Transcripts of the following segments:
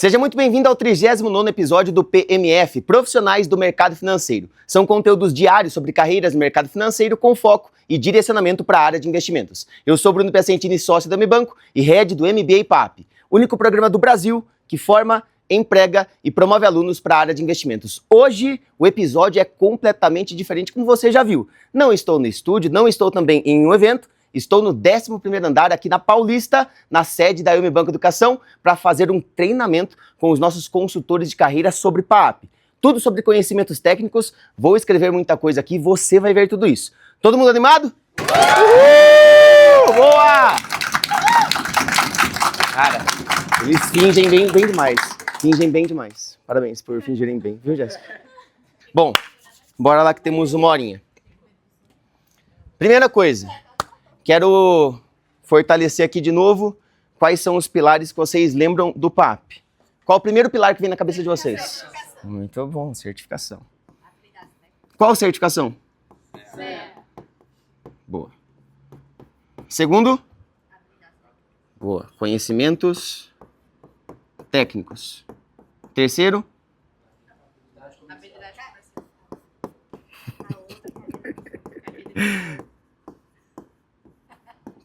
Seja muito bem-vindo ao 39º episódio do PMF, Profissionais do Mercado Financeiro. São conteúdos diários sobre carreiras no mercado financeiro com foco e direcionamento para a área de investimentos. Eu sou Bruno Piacentini, sócio da MBanco e head do MBA PAP, único programa do Brasil que forma, emprega e promove alunos para a área de investimentos. Hoje, o episódio é completamente diferente, como você já viu. Não estou no estúdio, não estou também em um evento. Estou no 11º andar aqui na Paulista, na sede da MBanco Educação, para fazer um treinamento com os nossos consultores de carreira sobre PAP. Tudo sobre conhecimentos técnicos, vou escrever muita coisa aqui, você vai ver tudo isso. Todo mundo animado? Uhul! Boa! Cara, eles fingem bem demais. Fingem bem demais. Parabéns por fingirem bem, viu, Jéssica? Bom, bora lá que temos uma horinha. Primeira coisa. Quero fortalecer aqui de novo quais são os pilares que vocês lembram do PAP. Qual o primeiro pilar que vem na cabeça de vocês? Muito bom, certificação. Qual certificação? Boa. Segundo? Boa. Conhecimentos técnicos. Terceiro?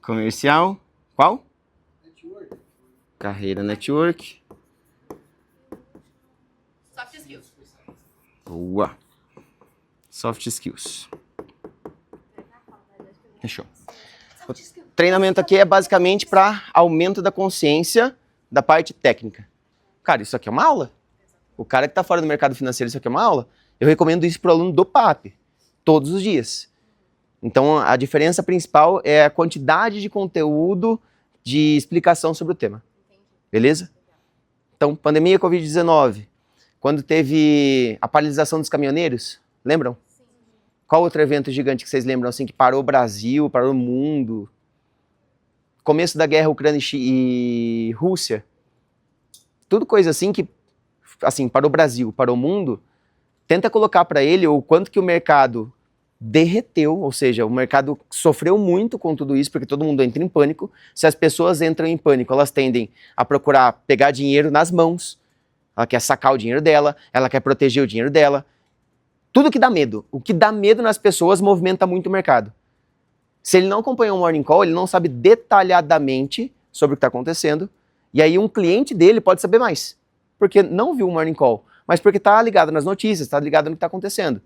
Comercial. Qual? Network. Carreira network. Soft skills. Boa. Soft skills. Fechou. O treinamento aqui é basicamente para aumento da consciência da parte técnica. Cara, isso aqui é uma aula. O cara que está fora do mercado financeiro, isso aqui é uma aula. Eu recomendo isso para o aluno do PAP, todos os dias. Então, a diferença principal é a quantidade de conteúdo de explicação sobre o tema. Beleza? Então, pandemia Covid-19, quando teve a paralisação dos caminhoneiros, lembram? Sim. Qual outro evento gigante que vocês lembram, assim, que parou o Brasil, parou o mundo? Começo da guerra Ucrânia e Rússia. Tudo coisa assim que, assim, parou o Brasil, parou o mundo. Tenta colocar para ele o quanto que o mercado derreteu, ou seja, o mercado sofreu muito com tudo isso, porque todo mundo entra em pânico. Se as pessoas entram em pânico, elas tendem a procurar pegar dinheiro nas mãos, ela quer sacar o dinheiro dela, ela quer proteger o dinheiro dela. Tudo que dá medo. O que dá medo nas pessoas movimenta muito o mercado. Se ele não acompanhou um morning call, ele não sabe detalhadamente sobre o que está acontecendo, e aí um cliente dele pode saber mais, porque não viu o morning call, mas porque está ligado nas notícias, está ligado no que está acontecendo.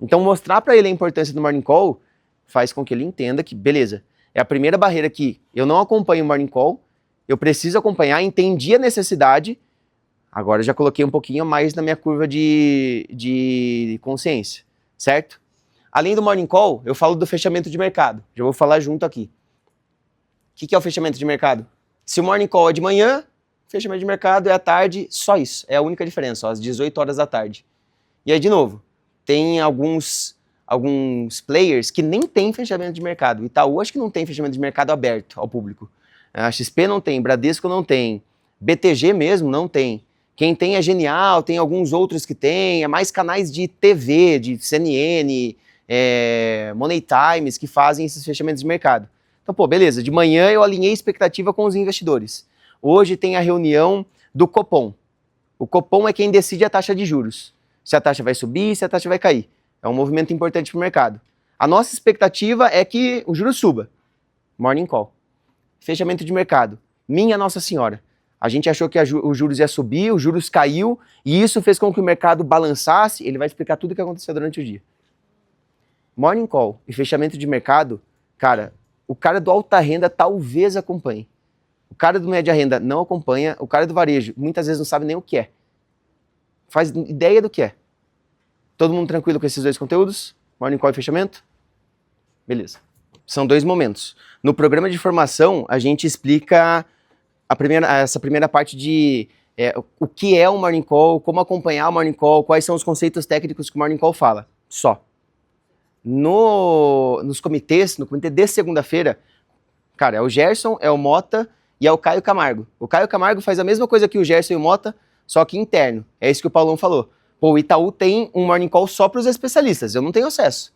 Então, mostrar para ele a importância do Morning Call faz com que ele entenda que, beleza, é a primeira barreira que eu não acompanho o Morning Call, eu preciso acompanhar, entendi a necessidade, agora eu já coloquei um pouquinho mais na minha curva de consciência, certo? Além do Morning Call, eu falo do fechamento de mercado, já vou falar junto aqui. O que é o fechamento de mercado? Se o Morning Call é de manhã, fechamento de mercado é à tarde, só isso, é a única diferença, ó, às 18 horas da tarde. E aí, de novo, tem alguns players que nem tem fechamento de mercado. Itaú acho que não tem fechamento de mercado aberto ao público. A XP não tem, Bradesco não tem, BTG mesmo não tem. Quem tem é Genial, tem alguns outros que tem, é mais canais de TV, de CNN, Money Times, que fazem esses fechamentos de mercado. Então, pô, beleza, de manhã eu alinhei expectativa com os investidores. Hoje tem a reunião do Copom. O Copom é quem decide a taxa de juros. Se a taxa vai subir, se a taxa vai cair. É um movimento importante para o mercado. A nossa expectativa é que o juros suba. Morning call. Fechamento de mercado. Minha Nossa Senhora. A gente achou que os juros ia subir, os juros caiu, e isso fez com que o mercado balançasse. Ele vai explicar tudo o que aconteceu durante o dia. Morning call e fechamento de mercado, cara, o cara do alta renda talvez acompanhe. O cara do média renda não acompanha, o cara do varejo muitas vezes não sabe nem o que é. Faz ideia do que é. Todo mundo tranquilo com esses dois conteúdos? Morning call e fechamento? Beleza. São dois momentos. No programa de formação, a gente explica essa primeira parte de o que é um morning call, como acompanhar o morning call, quais são os conceitos técnicos que o morning call fala. Só. Nos comitês, no comitê de segunda-feira, cara, é o Gerson, é o Mota e é o Caio Camargo. O Caio Camargo faz a mesma coisa que o Gerson e o Mota, só que interno. É isso que o Paulão falou. Pô, o Itaú tem um morning call só para os especialistas, eu não tenho acesso.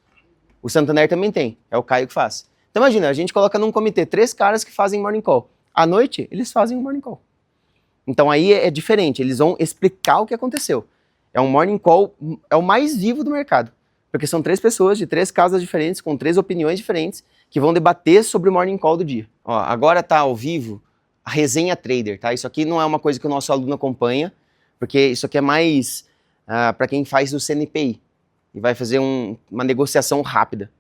O Santander também tem, é o Caio que faz. Então imagina, a gente coloca num comitê 3 caras que fazem morning call. À noite, eles fazem um morning call. Então aí é diferente, eles vão explicar o que aconteceu. É um morning call, é o mais vivo do mercado. Porque são 3 pessoas de 3 casas diferentes, com 3 opiniões diferentes, que vão debater sobre o morning call do dia. Ó, agora tá ao vivo a resenha trader, tá? Isso aqui não é uma coisa que o nosso aluno acompanha, porque isso aqui é mais para quem faz o CNPI e vai fazer uma negociação rápida.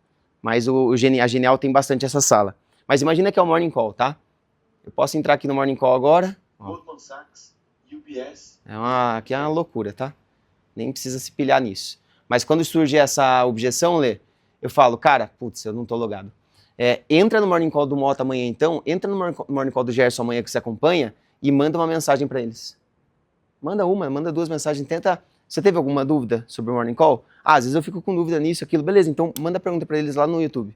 Mas a Genial tem bastante essa sala. Mas imagina que é o morning call, tá? Eu posso entrar aqui no morning call agora. Goldman Sachs, UBS. Aqui é uma loucura, tá? Nem precisa se pilhar nisso. Mas quando surge essa objeção, Lê, eu falo, cara, putz, eu não tô logado. Entra no morning call do Mota amanhã então, entra no morning call do Gerson amanhã que você acompanha e manda uma mensagem para eles. Manda 2 mensagens, tenta... Você teve alguma dúvida sobre o morning call? Às vezes eu fico com dúvida nisso, aquilo, beleza, então manda pergunta para eles lá no YouTube.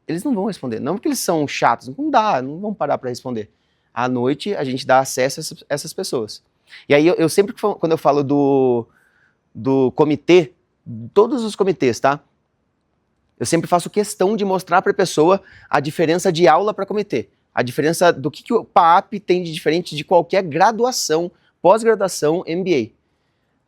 Eles não vão responder, não porque eles são chatos, não vão parar para responder. À noite a gente dá acesso a essas pessoas. E aí eu sempre, quando eu falo do comitê, todos os comitês, tá? Eu sempre faço questão de mostrar para a pessoa a diferença de aula para comitê. A diferença do que o PAP tem de diferente de qualquer graduação, pós-graduação, MBA.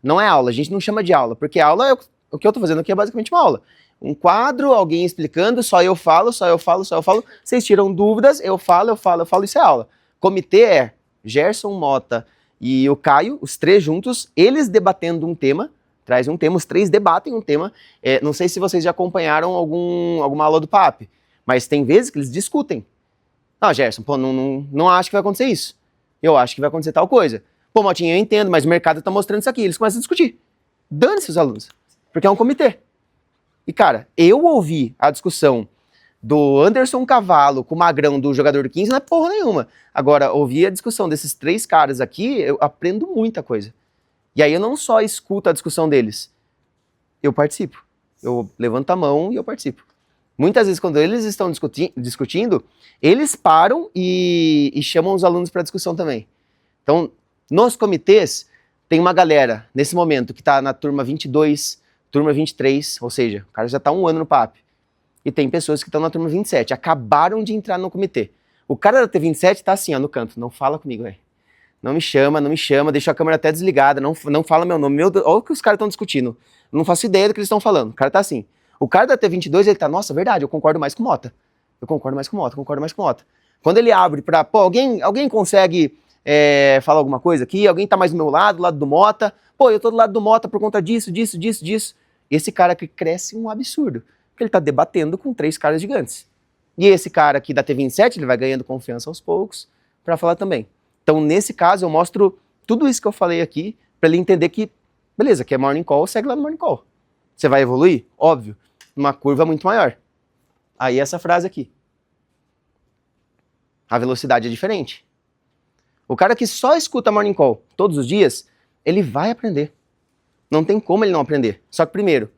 Não é aula, a gente não chama de aula, porque aula, o que eu tô fazendo aqui é basicamente uma aula. Um quadro, alguém explicando, só eu falo, vocês tiram dúvidas, eu falo, isso é aula. Comitê é Gerson, Mota e o Caio, os 3 juntos, eles debatendo um tema, traz um tema, os 3 debatem um tema. Não sei se vocês já acompanharam alguma aula do PAP, mas tem vezes que eles discutem. Ah, Gerson, pô, não acho que vai acontecer isso. Eu acho que vai acontecer tal coisa. Pô, Motinha, eu entendo, mas o mercado tá mostrando isso aqui. Eles começam a discutir. Dane-se os alunos, porque é um comitê. E, cara, eu ouvi a discussão do Anderson Cavalo com o Magrão do jogador 15 não é porra nenhuma. Agora, ouvir a discussão desses 3 caras aqui, eu aprendo muita coisa. E aí eu não só escuto a discussão deles, eu participo. Eu levanto a mão e eu participo. Muitas vezes, quando eles estão discutindo, eles param e chamam os alunos para discussão também. Então, nos comitês, tem uma galera, nesse momento, que está na turma 22, turma 23, ou seja, o cara já está 1 ano no PAP. E tem pessoas que estão na turma 27, acabaram de entrar no comitê. O cara da T27 está assim, ó, no canto, não fala comigo, velho. Não me chama, deixa a câmera até desligada, não fala meu nome. Olha o que os caras estão discutindo. Eu não faço ideia do que eles estão falando. O cara tá assim. O cara da T22, ele tá, nossa, verdade, eu concordo mais com o Mota. Quando ele abre pra, pô, alguém consegue falar alguma coisa aqui? Alguém tá mais do meu lado, do lado do Mota? Pô, eu tô do lado do Mota por conta disso. Esse cara que cresce um absurdo. Porque ele tá debatendo com 3 caras gigantes. E esse cara aqui da T27, ele vai ganhando confiança aos poucos pra falar também. Então, nesse caso, eu mostro tudo isso que eu falei aqui para ele entender que, beleza, que é morning call, segue lá no morning call. Você vai evoluir? Óbvio, numa curva muito maior. Aí essa frase aqui. A velocidade é diferente. O cara que só escuta morning call todos os dias, ele vai aprender. Não tem como ele não aprender. Só que primeiro,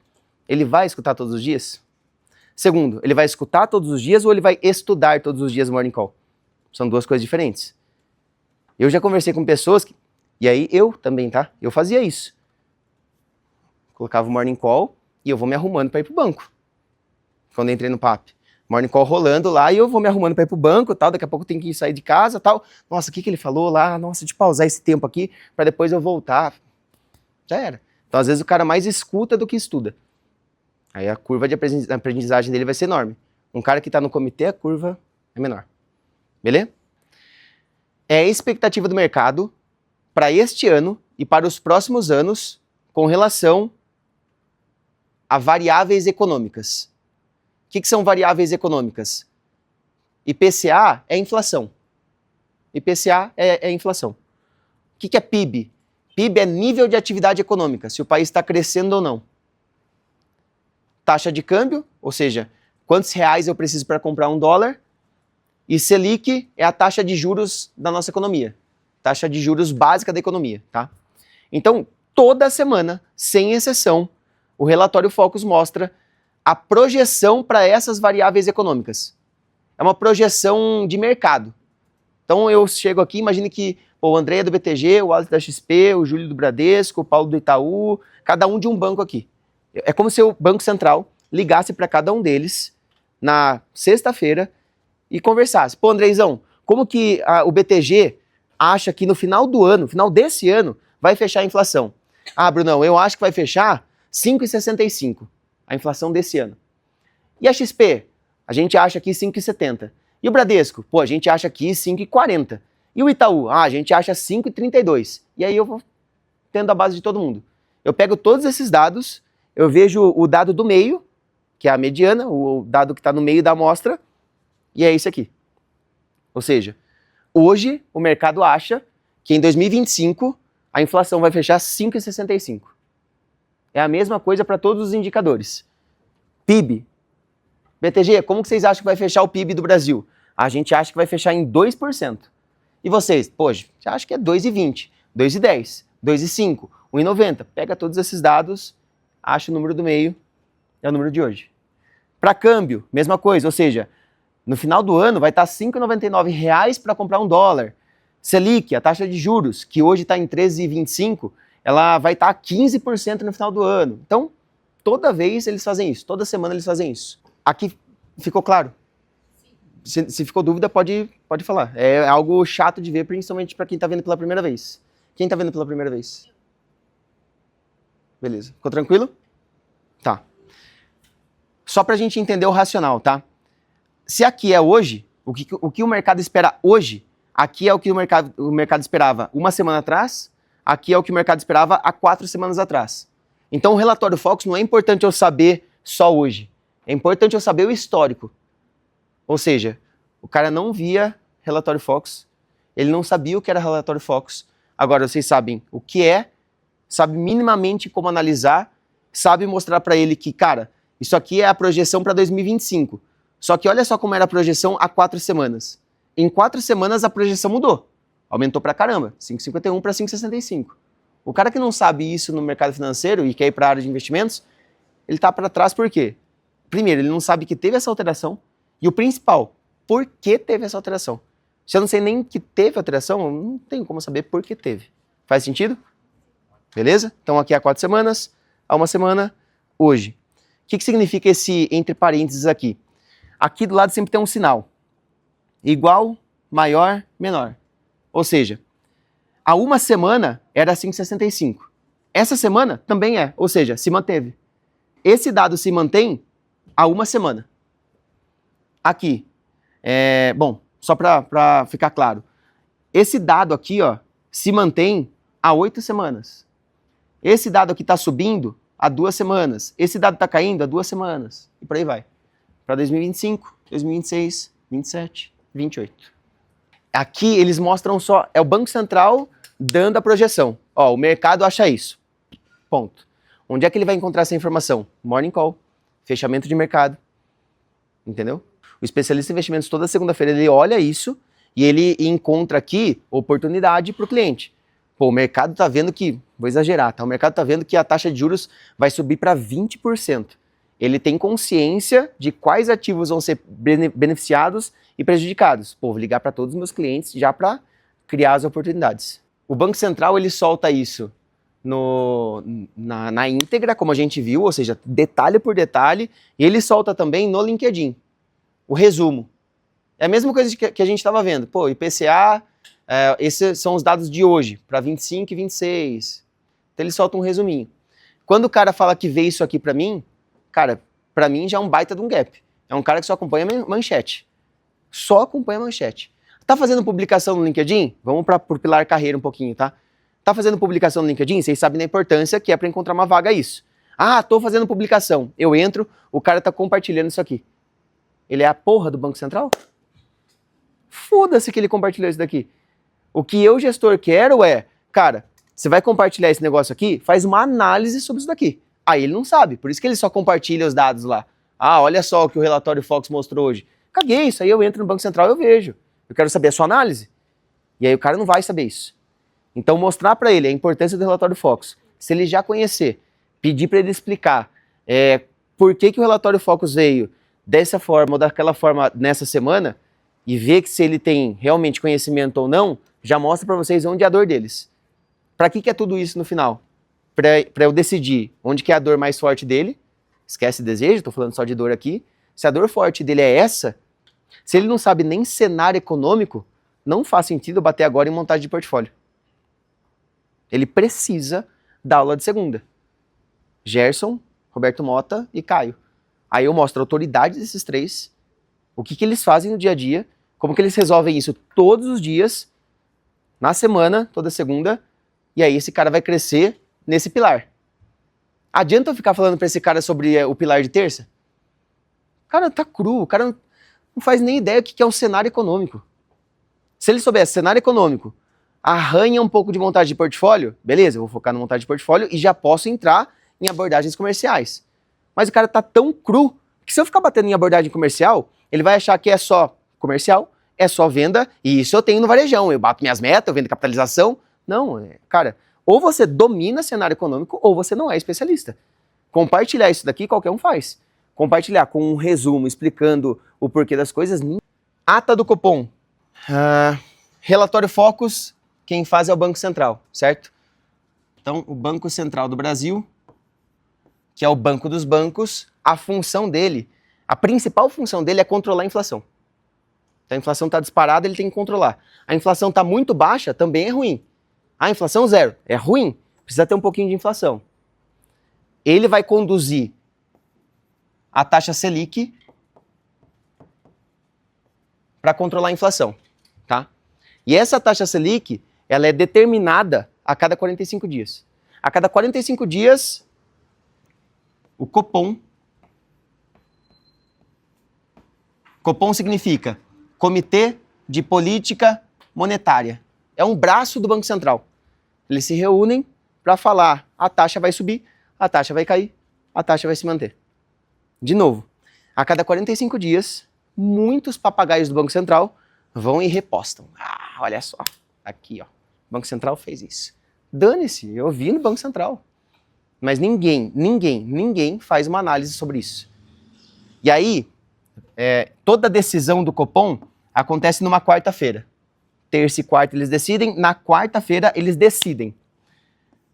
ele vai escutar todos os dias? Segundo, ele vai escutar todos os dias ou ele vai estudar todos os dias o morning call? São 2 coisas diferentes. Eu já conversei com pessoas que... E aí eu também, tá? Eu fazia isso. Colocava o morning call e eu vou me arrumando para ir pro banco. Quando eu entrei no PAP. Morning call rolando lá e eu vou me arrumando para ir pro banco, tal, daqui a pouco eu tenho que sair de casa, tal. Nossa, o que ele falou lá? Nossa, deixa eu pausar esse tempo aqui para depois eu voltar. Já era. Então, às vezes, o cara mais escuta do que estuda. Aí a curva de aprendizagem dele vai ser enorme. Um cara que tá no comitê, a curva é menor. Beleza? É a expectativa do mercado para este ano e para os próximos anos com relação a variáveis econômicas. O que são variáveis econômicas? IPCA é inflação. IPCA é inflação. O que é PIB? PIB é nível de atividade econômica, se o país está crescendo ou não. Taxa de câmbio, ou seja, quantos reais eu preciso para comprar $1. E Selic é a taxa de juros da nossa economia. Taxa de juros básica da economia, tá? Então, toda semana, sem exceção, o relatório Focus mostra a projeção para essas variáveis econômicas. É uma projeção de mercado. Então, eu chego aqui, imagine que o André é do BTG, o Alex da XP, o Júlio do Bradesco, o Paulo do Itaú, cada um de um banco aqui. É como se o Banco Central ligasse para cada um deles na sexta-feira e conversasse. Pô, Andreizão, como que o BTG acha que no final do ano, final desse ano, vai fechar a inflação. Ah, Brunão, eu acho que vai fechar 5,65, a inflação desse ano. E a XP? A gente acha aqui 5,70. E o Bradesco? Pô, a gente acha aqui 5,40. E o Itaú? Ah, a gente acha 5,32. E aí eu vou tendo a base de todo mundo. Eu pego todos esses dados, eu vejo o dado do meio, que é a mediana, o dado que está no meio da amostra, e é esse aqui. Ou seja, hoje o mercado acha que em 2025 a inflação vai fechar 5,65. É a mesma coisa para todos os indicadores. PIB. BTG, como que vocês acham que vai fechar o PIB do Brasil? A gente acha que vai fechar em 2%. E vocês? Poxa, você acha que é 2,20, 2,10, 2,5, 1,90. Pega todos esses dados, acha o número do meio, é o número de hoje. Para câmbio, mesma coisa, ou seja, no final do ano vai estar R$ 5,99 para comprar um dólar. Selic, a taxa de juros, que hoje está em 13,25, ela vai estar 15% no final do ano. Então, toda vez eles fazem isso, toda semana eles fazem isso. Aqui ficou claro? Se ficou dúvida, pode falar. É algo chato de ver, principalmente para quem está vendo pela primeira vez. Quem está vendo pela primeira vez? Beleza. Ficou tranquilo? Tá. Só para a gente entender o racional, tá? Se aqui é hoje, o que o mercado espera hoje, aqui é o que o mercado esperava uma semana atrás, aqui é o que o mercado esperava há 4 semanas atrás. Então o relatório Focus não é importante eu saber só hoje. É importante eu saber o histórico. Ou seja, o cara não via relatório Focus, ele não sabia o que era relatório Focus. Agora vocês sabem o que é, sabe minimamente como analisar, sabe mostrar para ele que, cara, isso aqui é a projeção para 2025. Só que olha só como era a projeção há 4 semanas. Em 4 semanas a projeção mudou. Aumentou pra caramba, 5,51 para 5,65. O cara que não sabe isso no mercado financeiro e quer ir para a área de investimentos, ele tá para trás por quê? Primeiro, ele não sabe que teve essa alteração. E o principal, por que teve essa alteração? Se eu não sei nem que teve alteração, eu não tenho como saber por que teve. Faz sentido? Beleza? Então aqui há 4 semanas, há uma semana, hoje. O que significa esse entre parênteses aqui? Aqui do lado sempre tem um sinal. Igual, maior, menor. Ou seja, há uma semana era 5,65. Essa semana também é, ou seja, se manteve. Esse dado se mantém há uma semana. Aqui, bom, só para ficar claro, esse dado aqui, ó, se mantém há 8 semanas. Esse dado aqui está subindo há 2 semanas. Esse dado está caindo há 2 semanas. E por aí vai. Para 2025, 2026, 27, 28. Aqui eles mostram só, é o Banco Central dando a projeção. Ó, o mercado acha isso. Ponto. Onde é que ele vai encontrar essa informação? Morning Call, fechamento de mercado. Entendeu? O especialista em investimentos toda segunda-feira ele olha isso e ele encontra aqui oportunidade para o cliente. Pô, o mercado está vendo que, vou exagerar, tá? O mercado está vendo que a taxa de juros vai subir para 20%. Ele tem consciência de quais ativos vão ser beneficiados e prejudicados. Pô, vou ligar para todos os meus clientes já para criar as oportunidades. O Banco Central ele solta isso na íntegra, como a gente viu, ou seja, detalhe por detalhe, e ele solta também no LinkedIn. O resumo. É a mesma coisa que a gente estava vendo. Pô, IPCA, esses são os dados de hoje, para 25 e 26. Então ele solta um resuminho. Quando o cara fala que vê isso aqui para mim, cara, para mim já é um baita de um gap. É um cara que só acompanha manchete. Só acompanha manchete. Tá fazendo publicação no LinkedIn? Vamos para o pilar carreira um pouquinho, tá? Tá fazendo publicação no LinkedIn? Vocês sabem da importância que é para encontrar uma vaga isso. Ah, tô fazendo publicação. Eu entro, o cara tá compartilhando isso aqui. Ele é a porra do Banco Central? Foda-se que ele compartilhou isso daqui. O que eu, gestor, quero é, cara, você vai compartilhar esse negócio aqui, faz uma análise sobre isso daqui. Aí ele não sabe, por isso que ele só compartilha os dados lá. Ah, olha só o que o relatório Focus mostrou hoje. Caguei, isso aí eu entro no Banco Central e eu vejo. Eu quero saber a sua análise. E aí o cara não vai saber isso. Então mostrar para ele a importância do relatório Focus. Se ele já conhecer, pedir para ele explicar por que o relatório Focus veio dessa forma ou daquela forma nessa semana, e ver que se ele tem realmente conhecimento ou não, já mostra para vocês onde é a dor deles. Para que é tudo isso no final? Para eu decidir onde que é a dor mais forte dele, esquece desejo, estou falando só de dor aqui, se a dor forte dele é essa, se ele não sabe nem cenário econômico, não faz sentido eu bater agora em montagem de portfólio. Ele precisa da aula de segunda. Gerson, Roberto Mota e Caio. Aí eu mostro a autoridade desses três, o que eles fazem no dia a dia, como que eles resolvem isso todos os dias, na semana, toda segunda, e aí esse cara vai crescer nesse pilar. Adianta eu ficar falando pra esse cara sobre o pilar de terça? O cara tá cru, o cara não faz nem ideia do que é um cenário econômico. Se ele soubesse cenário econômico, arranha um pouco de montagem de portfólio, beleza, eu vou focar na montagem de portfólio e já posso entrar em abordagens comerciais. Mas o cara tá tão cru que se eu ficar batendo em abordagem comercial, ele vai achar que é só comercial, é só venda, e isso eu tenho no varejão, eu bato minhas metas, eu vendo capitalização. Não, cara, ou você domina cenário econômico ou você não é especialista. Compartilhar isso daqui qualquer um faz. Compartilhar com um resumo explicando o porquê das coisas. Ata do Copom. Relatório Focus, quem faz é o Banco Central, certo? Então, o Banco Central do Brasil, que é o banco dos bancos, a função dele, a principal função dele é controlar a inflação. Então, a inflação está disparada, ele tem que controlar. A inflação está muito baixa, também é ruim. A inflação zero, é ruim, precisa ter um pouquinho de inflação. Ele vai conduzir a taxa Selic para controlar a inflação, tá? E essa taxa Selic, ela é determinada a cada 45 dias. A cada 45 dias, o Copom significa Comitê de Política Monetária. É um braço do Banco Central. Eles se reúnem para falar, a taxa vai subir, a taxa vai cair, a taxa vai se manter. De novo, a cada 45 dias, muitos papagaios do Banco Central vão e repostam. Olha só, aqui ó, o Banco Central fez isso. Dane-se, eu vi no Banco Central. Mas ninguém faz uma análise sobre isso. E aí, toda decisão do Copom acontece numa quarta-feira. Terça e quarta eles decidem, na quarta-feira eles decidem.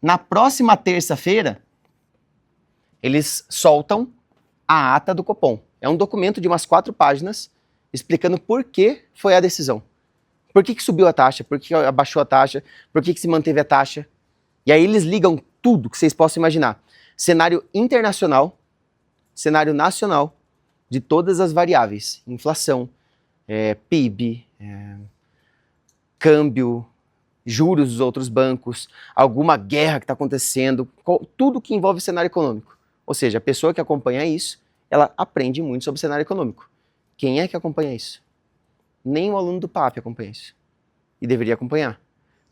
Na próxima terça-feira, eles soltam a ata do Copom. É um documento de umas 4 páginas explicando por que foi a decisão. Por que subiu a taxa, por que abaixou a taxa, por que se manteve a taxa. E aí eles ligam tudo que vocês possam imaginar. Cenário internacional, cenário nacional, de todas as variáveis. Inflação, PIB, câmbio, juros dos outros bancos, alguma guerra que está acontecendo, tudo que envolve cenário econômico. Ou seja, a pessoa que acompanha isso, ela aprende muito sobre cenário econômico. Quem é que acompanha isso? Nem o aluno do PAP acompanha isso. E deveria acompanhar.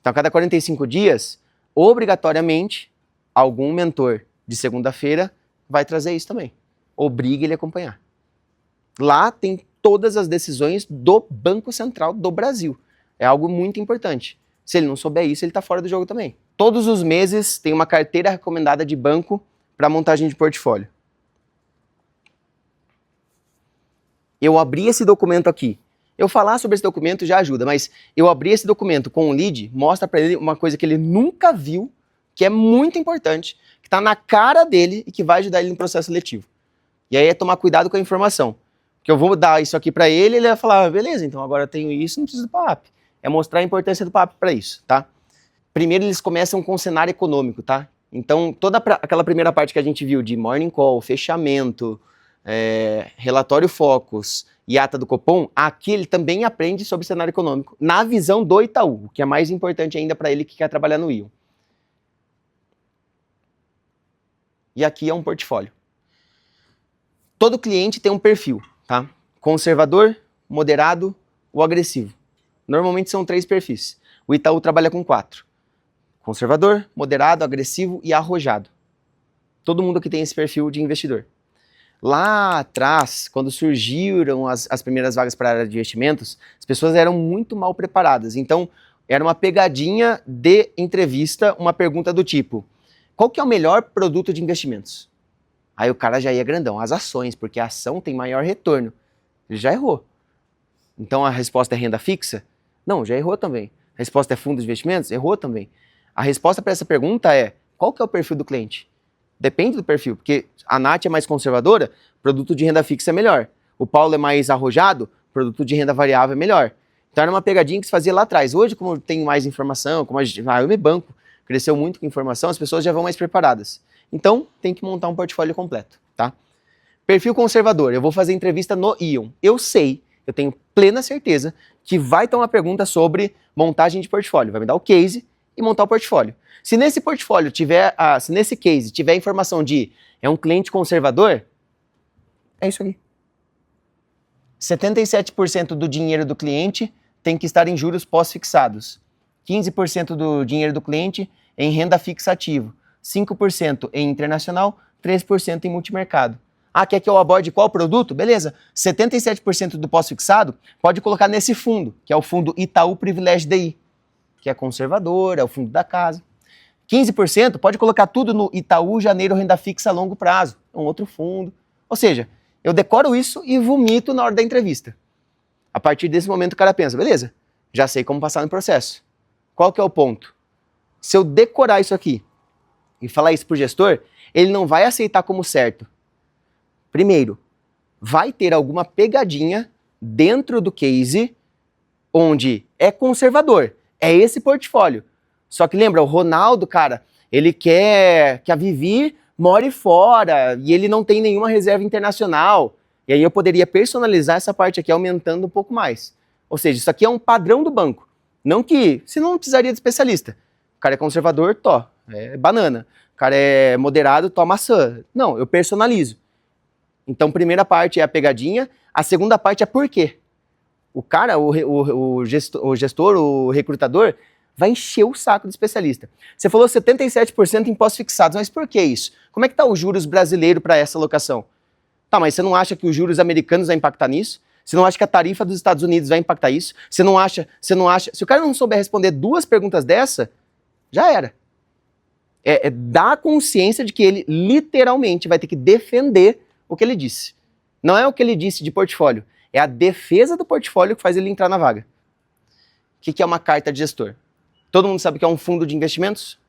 Então, a cada 45 dias, obrigatoriamente, algum mentor de segunda-feira vai trazer isso também. Obriga ele a acompanhar. Lá tem todas as decisões do Banco Central do Brasil. É algo muito importante. Se ele não souber isso, ele está fora do jogo também. Todos os meses tem uma carteira recomendada de banco para montagem de portfólio. Eu abri esse documento aqui. Eu falar sobre esse documento já ajuda, mas eu abri esse documento com um lead, mostra para ele uma coisa que ele nunca viu, que é muito importante, que está na cara dele e que vai ajudar ele no processo seletivo. E aí é tomar cuidado com a informação. Porque eu vou dar isso aqui para ele, ele vai falar, beleza, então agora eu tenho isso, não preciso do PAP. É mostrar a importância do PAP para isso, tá? Primeiro eles começam com o cenário econômico, tá? Então toda aquela primeira parte que a gente viu de morning call, fechamento, relatório Focus e ata do Copom, aqui ele também aprende sobre cenário econômico, na visão do Itaú, o que é mais importante ainda para ele que quer trabalhar no Ion. E aqui é um portfólio. Todo cliente tem um perfil, tá? Conservador, moderado ou agressivo. Normalmente são 3 perfis. O Itaú trabalha com 4. Conservador, moderado, agressivo e arrojado. Todo mundo aqui tem esse perfil de investidor. Lá atrás, quando surgiram as primeiras vagas para a área de investimentos, as pessoas eram muito mal preparadas. Então, era uma pegadinha de entrevista, uma pergunta do tipo, qual que é o melhor produto de investimentos? Aí o cara já ia grandão, as ações, porque a ação tem maior retorno. Ele já errou. Então a resposta é renda fixa? Não, já errou também. A resposta é fundo de investimentos? Errou também. A resposta para essa pergunta é, qual que é o perfil do cliente? Depende do perfil, porque a Nath é mais conservadora, produto de renda fixa é melhor. O Paulo é mais arrojado, produto de renda variável é melhor. Então era uma pegadinha que se fazia lá atrás. Hoje, como eu tenho mais informação, como eu me banco, cresceu muito com informação, as pessoas já vão mais preparadas. Então, tem que montar um portfólio completo, tá? Perfil conservador. Eu vou fazer entrevista no Ion. Eu sei, eu tenho plena certeza que vai ter uma pergunta sobre montagem de portfólio. Vai me dar o case e montar o portfólio. Se nesse portfólio tiver, se nesse case tiver informação de é um cliente conservador, é isso aqui. 77% do dinheiro do cliente tem que estar em juros pós-fixados. 15% do dinheiro do cliente em renda fixa ativo. 5% em internacional, 3% em multimercado. Quer que eu aborde qual produto? Beleza. 77% do pós-fixado pode colocar nesse fundo, que é o fundo Itaú Privilégio DI, que é conservador, é o fundo da casa. 15% pode colocar tudo no Itaú Janeiro Renda Fixa a longo prazo, é um outro fundo. Ou seja, eu decoro isso e vomito na hora da entrevista. A partir desse momento o cara pensa, beleza, já sei como passar no processo. Qual que é o ponto? Se eu decorar isso aqui e falar isso pro gestor, ele não vai aceitar como certo. Primeiro, vai ter alguma pegadinha dentro do case onde é conservador, é esse portfólio. Só que lembra, o Ronaldo, cara, ele quer que a Vivi more fora e ele não tem nenhuma reserva internacional. E aí eu poderia personalizar essa parte aqui aumentando um pouco mais. Ou seja, isso aqui é um padrão do banco. Não que, se não precisaria de especialista. O cara é conservador, é banana. O cara é moderado, maçã. Não, eu personalizo. Então, primeira parte é a pegadinha, a segunda parte é por quê. O cara, o gestor, o recrutador, vai encher o saco do especialista. Você falou 77% em pós-fixados, mas por que isso? Como é que está o juros brasileiro para essa alocação? Tá, mas você não acha que os juros americanos vai impactar nisso? Você não acha que a tarifa dos Estados Unidos vai impactar isso? Você não acha... Se o cara não souber responder duas perguntas dessa, já era. É dar consciência de que ele literalmente vai ter que defender o que ele disse. Não é o que ele disse de portfólio, é a defesa do portfólio que faz ele entrar na vaga. O que é uma carta de gestor? Todo mundo sabe o que é um fundo de investimentos?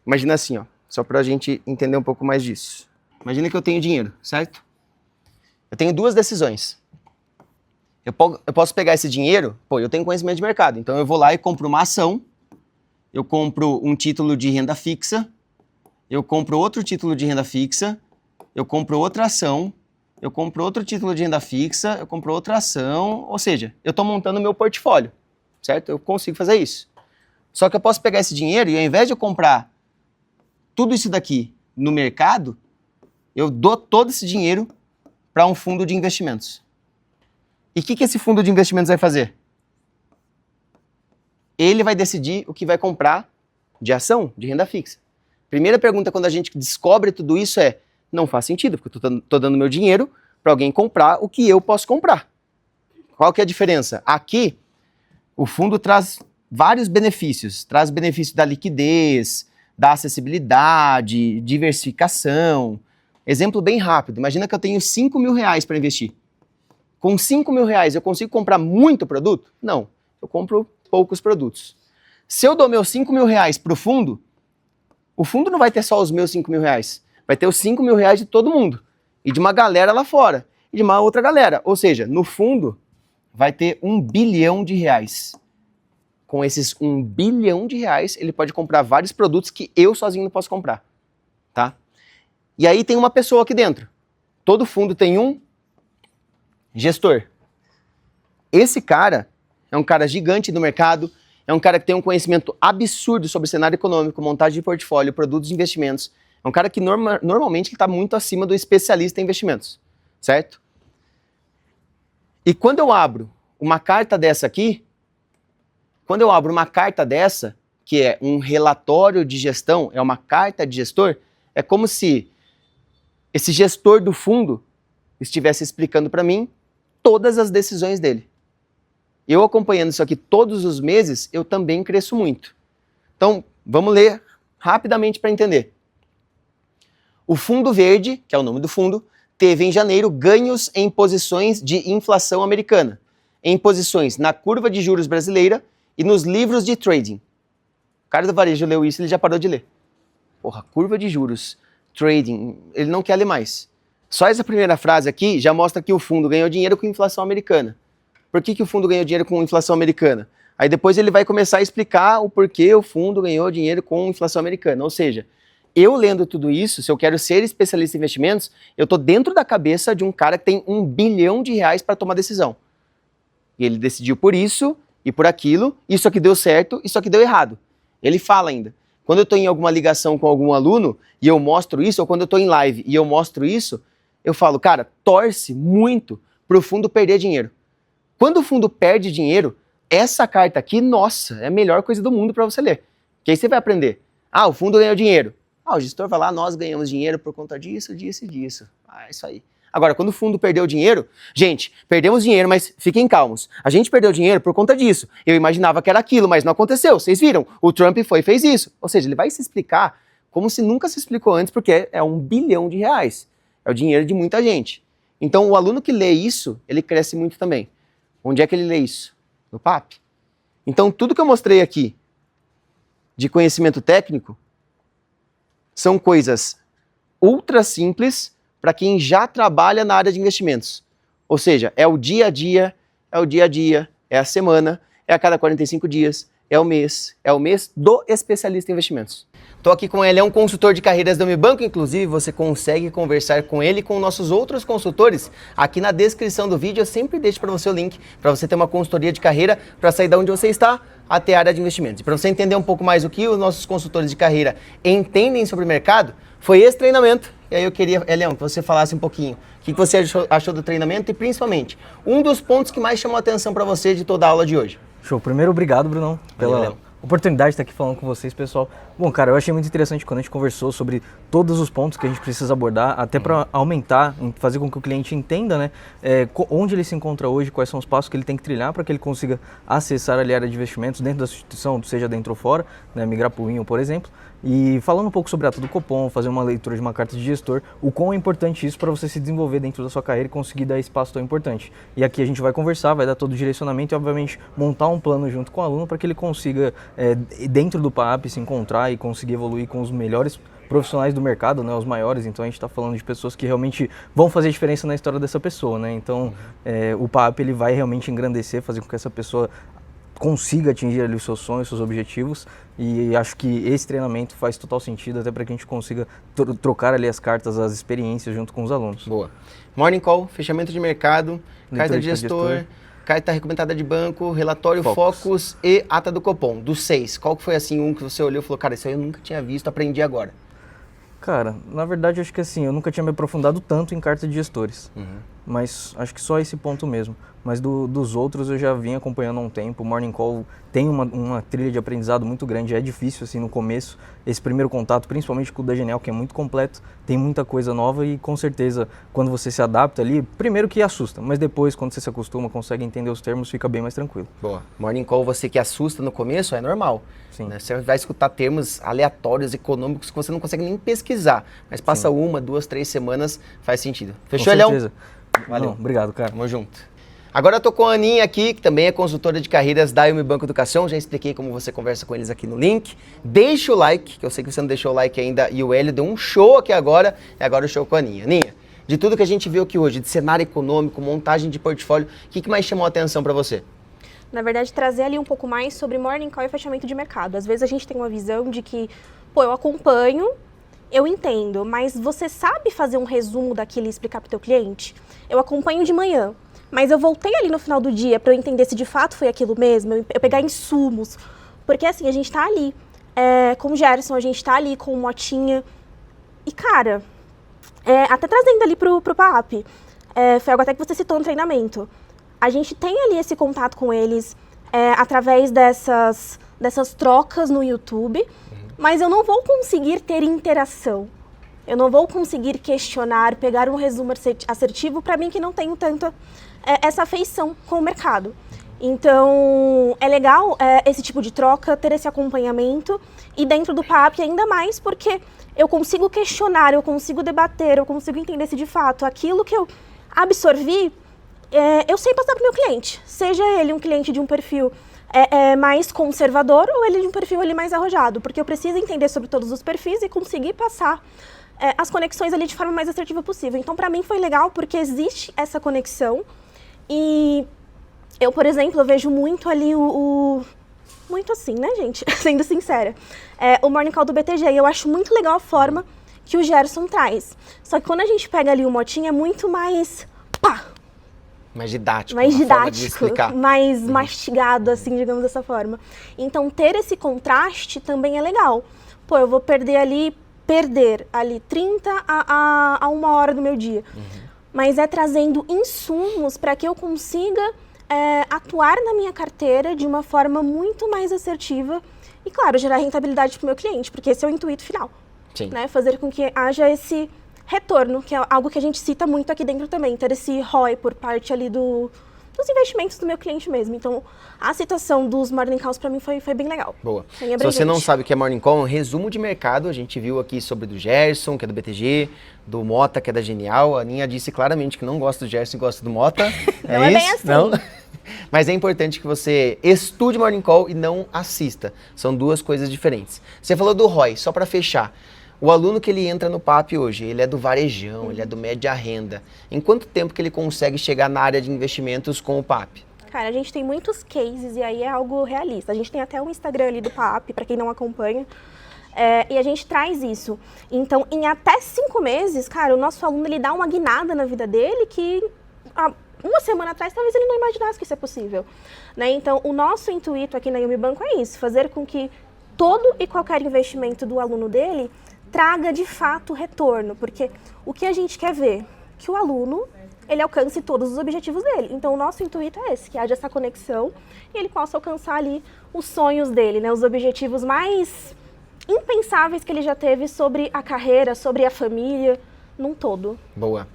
Imagina assim, só para a gente entender um pouco mais disso. Imagina que eu tenho dinheiro, certo? Eu tenho duas decisões. Eu posso pegar esse dinheiro, eu tenho conhecimento de mercado, então eu vou lá e compro uma ação, eu compro um título de renda fixa, eu compro outro título de renda fixa, eu compro outra ação, eu compro outro título de renda fixa, eu compro outra ação, ou seja, eu estou montando o meu portfólio, certo? Eu consigo fazer isso. Só que eu posso pegar esse dinheiro e ao invés de eu comprar tudo isso daqui no mercado, eu dou todo esse dinheiro para um fundo de investimentos. E o que esse fundo de investimentos vai fazer? Ele vai decidir o que vai comprar de ação, de renda fixa. Primeira pergunta quando a gente descobre tudo isso é, não faz sentido, porque eu estou dando meu dinheiro para alguém comprar o que eu posso comprar. Qual que é a diferença? Aqui, o fundo traz vários benefícios. Traz benefício da liquidez, da acessibilidade, diversificação. Exemplo bem rápido. Imagina que eu tenho 5 mil reais para investir. Com 5 mil reais eu consigo comprar muito produto? Não. Eu compro poucos produtos. Se eu dou meus 5 mil reais para o fundo não vai ter só os meus 5 mil reais. Vai ter os 5 mil reais de todo mundo. E de uma galera lá fora. E de uma outra galera. Ou seja, no fundo, vai ter 1 bilhão de reais. Com esses 1 bilhão de reais, ele pode comprar vários produtos que eu sozinho não posso comprar. Tá? E aí tem uma pessoa aqui dentro. Todo fundo tem um gestor. Esse cara é um cara gigante no mercado, é um cara que tem um conhecimento absurdo sobre o cenário econômico, montagem de portfólio, produtos de investimentos. É um cara que normalmente está muito acima do especialista em investimentos, certo? E quando eu abro uma carta dessa aqui, que é um relatório de gestão, é uma carta de gestor, é como se esse gestor do fundo estivesse explicando para mim todas as decisões dele. Eu acompanhando isso aqui todos os meses, eu também cresço muito. Então, vamos ler rapidamente para entender. O Fundo Verde, que é o nome do fundo, teve em janeiro ganhos em posições de inflação americana, em posições na curva de juros brasileira e nos livros de trading. O cara do varejo leu isso e ele já parou de ler. Porra, curva de juros, trading, ele não quer ler mais. Só essa primeira frase aqui já mostra que o fundo ganhou dinheiro com inflação americana. por que o fundo ganhou dinheiro com inflação americana? Aí depois ele vai começar a explicar o porquê o fundo ganhou dinheiro com inflação americana. Ou seja, eu lendo tudo isso, se eu quero ser especialista em investimentos, eu estou dentro da cabeça de um cara que tem R$1 bilhão para tomar decisão. E ele decidiu por isso e por aquilo, isso aqui deu certo, isso aqui deu errado. Ele fala ainda. Quando eu estou em alguma ligação com algum aluno e eu mostro isso, ou quando eu estou em live e eu mostro isso, eu falo, cara, torce muito para o fundo perder dinheiro. Quando o fundo perde dinheiro, essa carta aqui, nossa, é a melhor coisa do mundo para você ler. Que aí você vai aprender. Ah, o fundo ganhou dinheiro. Ah, o gestor vai lá, nós ganhamos dinheiro por conta disso, disso e disso. Ah, é isso aí. Agora, quando o fundo perdeu dinheiro, gente, perdemos dinheiro, mas fiquem calmos. A gente perdeu dinheiro por conta disso. Eu imaginava que era aquilo, mas não aconteceu. Vocês viram? O Trump foi e fez isso. Ou seja, ele vai se explicar como se nunca se explicou antes, porque é R$1 bilhão. É o dinheiro de muita gente. Então, o aluno que lê isso, ele cresce muito também. Onde é que ele lê isso? No PAP. Então, tudo que eu mostrei aqui de conhecimento técnico são coisas ultra simples para quem já trabalha na área de investimentos. Ou seja, é o dia a dia, é a semana, é a cada 45 dias, é o mês do especialista em investimentos. Estou aqui com ele, é um consultor de carreiras do Unibanco, inclusive você consegue conversar com ele e com nossos outros consultores. Aqui na descrição do vídeo eu sempre deixo para você o link para você ter uma consultoria de carreira para sair de onde você está até a área de investimentos. E para você entender um pouco mais o que os nossos consultores de carreira entendem sobre o mercado, foi esse treinamento. E aí eu queria, Elião, que você falasse um pouquinho o que você achou do treinamento e principalmente um dos pontos que mais chamou a atenção para você de toda a aula de hoje. Show. Primeiro, obrigado, Brunão, pela oportunidade de estar aqui falando com vocês, pessoal. Bom, cara, eu achei muito interessante quando a gente conversou sobre todos os pontos que a gente precisa abordar, até para aumentar, fazer com que o cliente entenda, né, onde ele se encontra hoje, quais são os passos que ele tem que trilhar para que ele consiga acessar ali a área de investimentos dentro da instituição, seja dentro ou fora, né, migrar para o Winho, por exemplo. E falando um pouco sobre a ata do Copom, fazer uma leitura de uma carta de gestor, o quão é importante isso para você se desenvolver dentro da sua carreira e conseguir dar esse passo tão importante. E aqui a gente vai conversar, vai dar todo o direcionamento e, obviamente, montar um plano junto com o aluno para que ele consiga, dentro do PAP, se encontrar e conseguir evoluir com os melhores profissionais do mercado, né, os maiores. Então a gente está falando de pessoas que realmente vão fazer diferença na história dessa pessoa, né? Então o PAP ele vai realmente engrandecer, fazer com que essa pessoa consiga atingir ali os seus sonhos, seus objetivos, e acho que esse treinamento faz total sentido até para que a gente consiga trocar ali as cartas, as experiências junto com os alunos. Boa. Morning Call, fechamento de mercado, carta de gestor, carta recomendada de banco, relatório Focus e ata do Copom. Dos 6, qual que foi assim um que você olhou e falou, cara, isso aí eu nunca tinha visto, aprendi agora? Cara, na verdade acho que assim, eu nunca tinha me aprofundado tanto em carta de gestores, mas acho que só esse ponto mesmo. Mas dos outros eu já vim acompanhando há um tempo. O Morning Call tem uma trilha de aprendizado muito grande, é difícil assim no começo, esse primeiro contato, principalmente com o da Genial, que é muito completo, tem muita coisa nova e com certeza quando você se adapta ali, primeiro que assusta, mas depois quando você se acostuma, consegue entender os termos, fica bem mais tranquilo. Boa. Morning Call, você que assusta no começo, é normal. Sim. Né? Você vai escutar termos aleatórios, econômicos, que você não consegue nem pesquisar, mas passa 1, 2, 3 semanas, faz sentido. Fechou, Elião? Com certeza. Valeu. Não, obrigado, cara. Tamo junto. Agora eu tô com a Aninha aqui, que também é consultora de carreiras da Unibanco Educação. Já expliquei como você conversa com eles aqui no link. Deixa o like, que eu sei que você não deixou o like ainda. E o Hélio deu um show aqui agora. E agora o show com a Aninha. Aninha, de tudo que a gente viu aqui hoje, de cenário econômico, montagem de portfólio, o que mais chamou a atenção para você? Na verdade, trazer ali um pouco mais sobre Morning Call e fechamento de mercado. Às vezes a gente tem uma visão de que, pô, eu acompanho, eu entendo, mas você sabe fazer um resumo daquilo e explicar para o teu cliente? Eu acompanho de manhã, mas eu voltei ali no final do dia para eu entender se de fato foi aquilo mesmo, eu pegar insumos. Porque assim, a gente tá ali com o Gerson, a gente tá ali com o Motinha. E cara, até trazendo ali pro PAP, foi algo até que você citou no treinamento. A gente tem ali esse contato com eles através dessas trocas no YouTube, mas eu não vou conseguir ter interação. Eu não vou conseguir questionar, pegar um resumo assertivo para mim que não tenho tanta essa afeição com o mercado. Então, é legal esse tipo de troca, ter esse acompanhamento e dentro do PAP ainda mais porque eu consigo questionar, eu consigo debater, eu consigo entender se de fato aquilo que eu absorvi, eu sei passar para o meu cliente, seja ele um cliente de um perfil mais conservador ou ele de um perfil ali mais arrojado, porque eu preciso entender sobre todos os perfis e conseguir passar as conexões ali de forma mais assertiva possível. Então, para mim foi legal porque existe essa conexão e Eu, por exemplo, eu vejo muito ali muito assim, né, gente? Sendo sincera. O Morning Call do BTG. E eu acho muito legal a forma que o Gerson traz. Só que quando a gente pega ali o Motinha, é muito mais... pá! Mais didático. Mais uma forma de didático, explicar. mais mastigado, assim, digamos dessa forma. Então, ter esse contraste também é legal. Pô, eu vou perder ali 30 a 1 hora do meu dia. Mas é trazendo insumos para que eu consiga atuar na minha carteira de uma forma muito mais assertiva e, claro, gerar rentabilidade para o meu cliente, porque esse é o intuito final. Sim. Né? Fazer com que haja esse retorno, que é algo que a gente cita muito aqui dentro também, ter esse ROI por parte ali dos investimentos do meu cliente mesmo. Então, a citação dos Morning Calls para mim foi bem legal. Boa. Bem Se abrangente. você não sabe o que é Morning Call, um resumo de mercado, a gente viu aqui sobre do Gerson, que é do BTG, do Mota, que é da Genial. A Aninha disse claramente que não gosta do Gerson e gosta do Mota. Não é bem assim. Não? Mas é importante que você estude Morning Call e não assista. São duas coisas diferentes. Você falou do ROI, só para fechar. O aluno que ele entra no PAP hoje, ele é do varejão, ele é do média renda. Em quanto tempo que ele consegue chegar na área de investimentos com o PAP? Cara, a gente tem muitos cases e aí é algo realista. A gente tem até um Instagram ali do PAP, para quem não acompanha, e a gente traz isso. Então, em até 5 meses, cara, o nosso aluno ele dá uma guinada na vida dele que há uma semana atrás talvez ele não imaginasse que isso é possível. Né? Então, o nosso intuito aqui na Yumi Banco é isso, fazer com que todo e qualquer investimento do aluno dele traga de fato retorno, porque o que a gente quer ver? Que o aluno ele alcance todos os objetivos dele. Então, o nosso intuito é esse, que haja essa conexão e ele possa alcançar ali os sonhos dele, né? Os objetivos mais impensáveis que ele já teve sobre a carreira, sobre a família, num todo. Boa.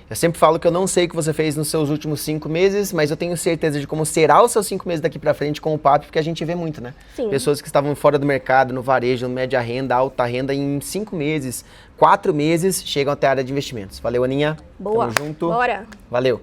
Eu sempre falo que eu não sei o que você fez nos seus últimos 5 meses, mas eu tenho certeza de como será os seus 5 meses daqui pra frente com o PAP, porque a gente vê muito, né? Sim. Pessoas que estavam fora do mercado, no varejo, no média renda, alta renda, em 5 meses, 4 meses, chegam até a área de investimentos. Valeu, Aninha. Boa. Tamo junto. Bora. Valeu.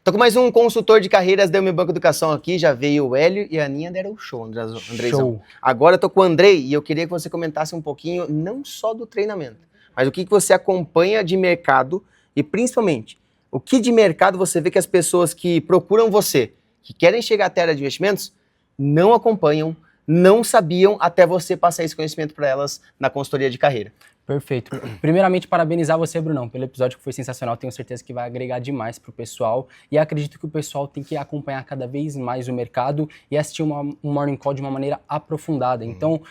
Tô com mais um consultor de carreiras da Yumi Banco Educação aqui, já veio o Hélio e a Aninha deram o show, Andrezão. Show. Agora eu tô com o Andrei e eu queria que você comentasse um pouquinho, não só do treinamento, mas o que você acompanha de mercado e principalmente, o que de mercado você vê que as pessoas que procuram você, que querem chegar até a área de investimentos, não acompanham, não sabiam até você passar esse conhecimento para elas na consultoria de carreira? Perfeito. Primeiramente, parabenizar você, Brunão, pelo episódio que foi sensacional. Tenho certeza que vai agregar demais para o pessoal. E acredito que o pessoal tem que acompanhar cada vez mais o mercado e assistir um Morning Call de uma maneira aprofundada. Então,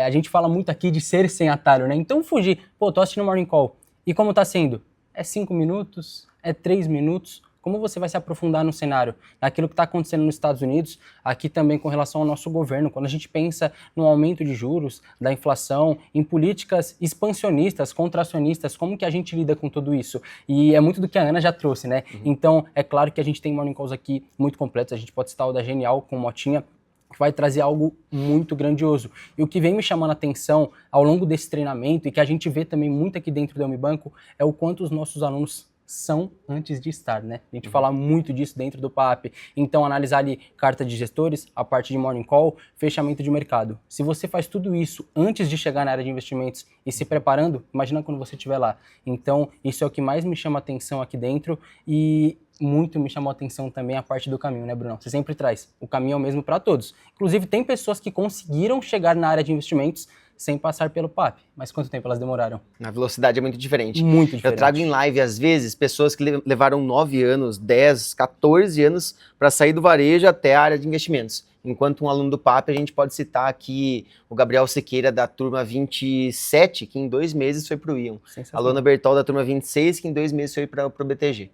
a gente fala muito aqui de ser sem atalho, né? Então, fugir. Pô, tô assistindo o Morning Call. E como tá sendo? É 5 minutos? É 3 minutos? Como você vai se aprofundar no cenário, naquilo que está acontecendo nos Estados Unidos, aqui também com relação ao nosso governo, quando a gente pensa no aumento de juros, da inflação, em políticas expansionistas, contracionistas, como que a gente lida com tudo isso? E é muito do que a Ana já trouxe, né? Então, é claro que a gente tem Morning Calls aqui muito completos, a gente pode citar o da Genial com o Motinha, que vai trazer algo muito grandioso. E o que vem me chamando a atenção ao longo desse treinamento, e que a gente vê também muito aqui dentro do Yumi Banco, é o quanto os nossos alunos são antes de estar, né? A gente fala muito disso dentro do PAP. Então, analisar ali carta de gestores, a parte de Morning Call, fechamento de mercado. Se você faz tudo isso antes de chegar na área de investimentos e se preparando, imagina quando você estiver lá. Então, isso é o que mais me chama a atenção aqui dentro e muito me chamou a atenção também a parte do caminho, né, Bruno? Você sempre traz. O caminho é o mesmo para todos. Inclusive, tem pessoas que conseguiram chegar na área de investimentos sem passar pelo PAP. Mas quanto tempo elas demoraram? A velocidade é muito diferente. Muito diferente. Eu trago em live, às vezes, pessoas que levaram 9 anos, 10, 14 anos para sair do varejo até a área de investimentos. Enquanto um aluno do PAP, a gente pode citar aqui o Gabriel Sequeira, da turma 27, que em 2 meses foi para o Ion. A Luana Bertol, da turma 26, que em 2 meses foi para o BTG.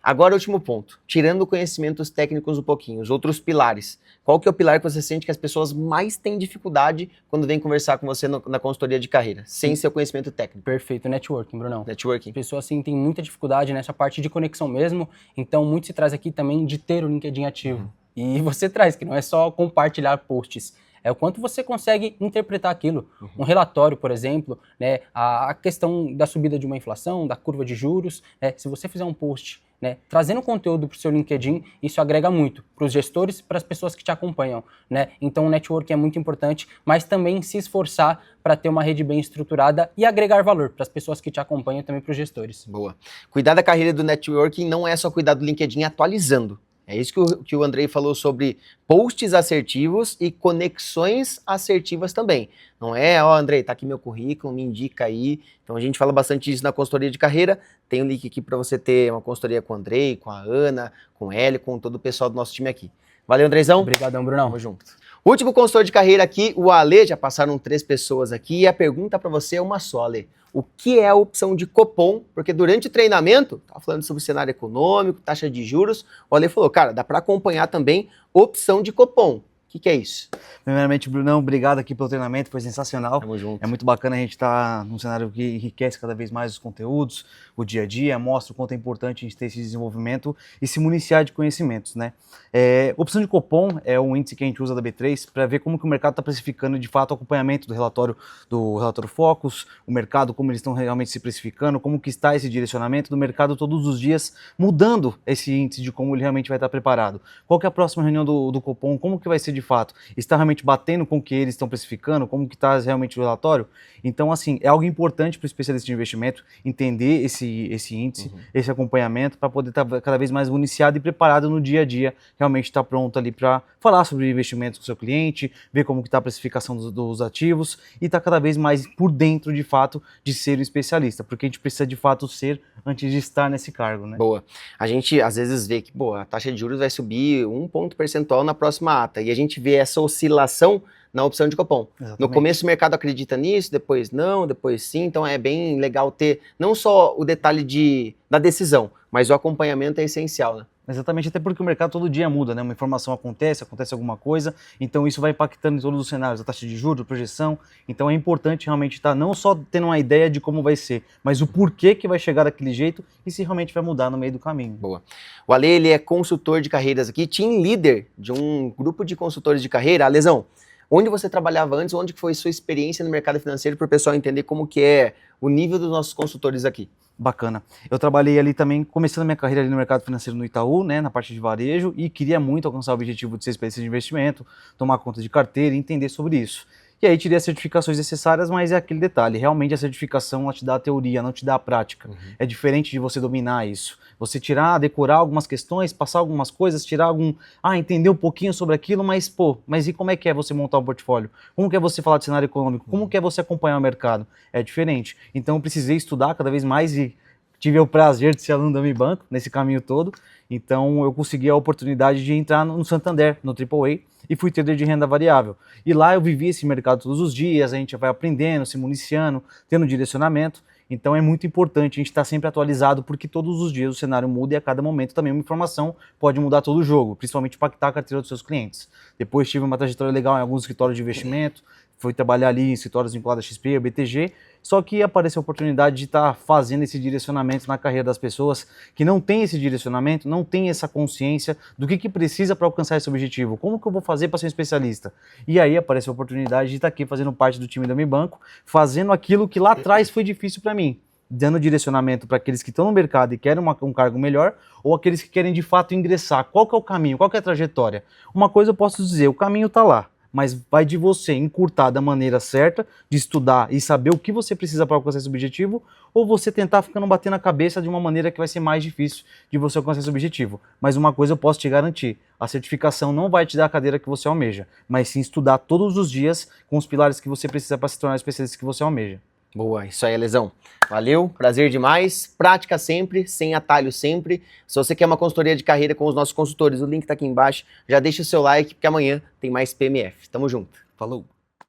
Agora, último ponto. Tirando conhecimentos técnicos um pouquinho, os outros pilares. Qual que é o pilar que você sente que as pessoas mais têm dificuldade quando vêm conversar com você na consultoria de carreira, sem seu conhecimento técnico? Perfeito. Networking, Brunão. Networking. As pessoas, assim, têm muita dificuldade nessa parte de conexão mesmo. Então, muito se traz aqui também de ter o LinkedIn ativo. E você traz, que não é só compartilhar posts. É o quanto você consegue interpretar aquilo. Um relatório, por exemplo, né, a questão da subida de uma inflação, da curva de juros, né, se você fizer um post, né, trazendo conteúdo para o seu LinkedIn, isso agrega muito para os gestores e para as pessoas que te acompanham. Né? Então o networking é muito importante, mas também se esforçar para ter uma rede bem estruturada e agregar valor para as pessoas que te acompanham e também para os gestores. Boa. Cuidar da carreira do networking não é só cuidar do LinkedIn atualizando. É isso que o Andrei falou sobre posts assertivos e conexões assertivas também. Não é, ó, Andrei, tá aqui meu currículo, me indica aí. Então a gente fala bastante disso na consultoria de carreira. Tem um link aqui para você ter uma consultoria com o Andrei, com a Ana, com o Hélio, com todo o pessoal do nosso time aqui. Valeu, Andreizão. Obrigadão, Brunão. Tamo junto. Último consultor de carreira aqui, o Ale, já passaram 3 pessoas aqui, e a pergunta para você é uma só, Ale. O que é a opção de Copom? Porque durante o treinamento, tava falando sobre o cenário econômico, taxa de juros, o Ale falou, cara, dá para acompanhar também opção de Copom. O que é isso? Primeiramente, Brunão, obrigado aqui pelo treinamento, foi sensacional. Tamo junto. É muito bacana a gente estar num cenário que enriquece cada vez mais os conteúdos, o dia a dia, mostra o quanto é importante a gente ter esse desenvolvimento e se municiar de conhecimentos, né? Opção de Copom é um índice que a gente usa da B3 para ver como que o mercado está precificando de fato o acompanhamento do relatório Focus, o mercado, como eles estão realmente se precificando, como que está esse direcionamento do mercado todos os dias, mudando esse índice de como ele realmente vai estar preparado. Qual que é a próxima reunião do Copom, como que vai ser de fato? Está realmente batendo com o que eles estão precificando? Como que está realmente o relatório? Então, assim, é algo importante para o especialista de investimento entender esse índice, esse acompanhamento, para poder estar cada vez mais municiado e preparado no dia a dia, realmente estar pronto ali para falar sobre investimentos com o seu cliente, ver como que está a precificação dos ativos e estar cada vez mais por dentro, de fato, de ser um especialista, porque a gente precisa, de fato, ser antes de estar nesse cargo, né? Boa. A gente, às vezes, vê que, a taxa de juros vai subir 1 ponto percentual na próxima ata, e a gente vê essa oscilação na opção de Copom. Exatamente. No começo o mercado acredita nisso, depois não, depois sim, então é bem legal ter não só o detalhe da decisão, mas o acompanhamento é essencial, né? Exatamente, até porque o mercado todo dia muda, né? Uma informação acontece alguma coisa, então isso vai impactando em todos os cenários, a taxa de juros, a projeção, então é importante realmente estar não só tendo uma ideia de como vai ser, mas o porquê que vai chegar daquele jeito e se realmente vai mudar no meio do caminho. Boa. O Ale, ele é consultor de carreiras aqui, team leader de um grupo de consultores de carreira. Alesão, onde você trabalhava antes, onde foi sua experiência no mercado financeiro para o pessoal entender como que é o nível dos nossos consultores aqui? Bacana. Eu trabalhei ali também, começando a minha carreira ali no mercado financeiro no Itaú, né, na parte de varejo, e queria muito alcançar o objetivo de ser especialista de investimento, tomar conta de carteira e entender sobre isso. E aí tirei as certificações necessárias, mas é aquele detalhe, realmente a certificação ela te dá a teoria, não te dá a prática. É diferente de você dominar isso. Você tirar, decorar algumas questões, passar algumas coisas, entender um pouquinho sobre aquilo, mas e como é que é você montar um portfólio? Como que é você falar de cenário econômico? Como que é você acompanhar o mercado? É diferente. Então eu precisei estudar cada vez mais e tive o prazer de ser aluno da Mi Banco nesse caminho todo. Então eu consegui a oportunidade de entrar no Santander, no AAA, e fui trader de renda variável. E lá eu vivi esse mercado todos os dias, a gente vai aprendendo, se municiando, tendo direcionamento. Então é muito importante a gente estar sempre atualizado, porque todos os dias o cenário muda e a cada momento também uma informação pode mudar todo o jogo, principalmente impactar a carteira dos seus clientes. Depois tive uma trajetória legal em alguns escritórios de investimento, fui trabalhar ali em escritórios vinculados a XP, a BTG, só que apareceu a oportunidade de estar fazendo esse direcionamento na carreira das pessoas que não tem esse direcionamento, não tem essa consciência do que precisa para alcançar esse objetivo. Como que eu vou fazer para ser um especialista? E aí apareceu a oportunidade de estar aqui fazendo parte do time da Mi Banco, fazendo aquilo que lá atrás foi difícil para mim, dando direcionamento para aqueles que estão no mercado e querem um cargo melhor, ou aqueles que querem de fato ingressar. Qual que é o caminho? Qual que é a trajetória? Uma coisa eu posso dizer, o caminho está lá, mas vai de você encurtar da maneira certa, de estudar e saber o que você precisa para alcançar esse objetivo, ou você tentar batendo a cabeça de uma maneira que vai ser mais difícil de você alcançar esse objetivo. Mas uma coisa eu posso te garantir, a certificação não vai te dar a cadeira que você almeja, mas sim estudar todos os dias com os pilares que você precisa para se tornar o especialista que você almeja. Boa, isso aí, Lesão. Valeu, prazer demais. Prática sempre, sem atalho sempre. Se você quer uma consultoria de carreira com os nossos consultores, o link tá aqui embaixo. Já deixa o seu like, porque amanhã tem mais PMF. Tamo junto. Falou!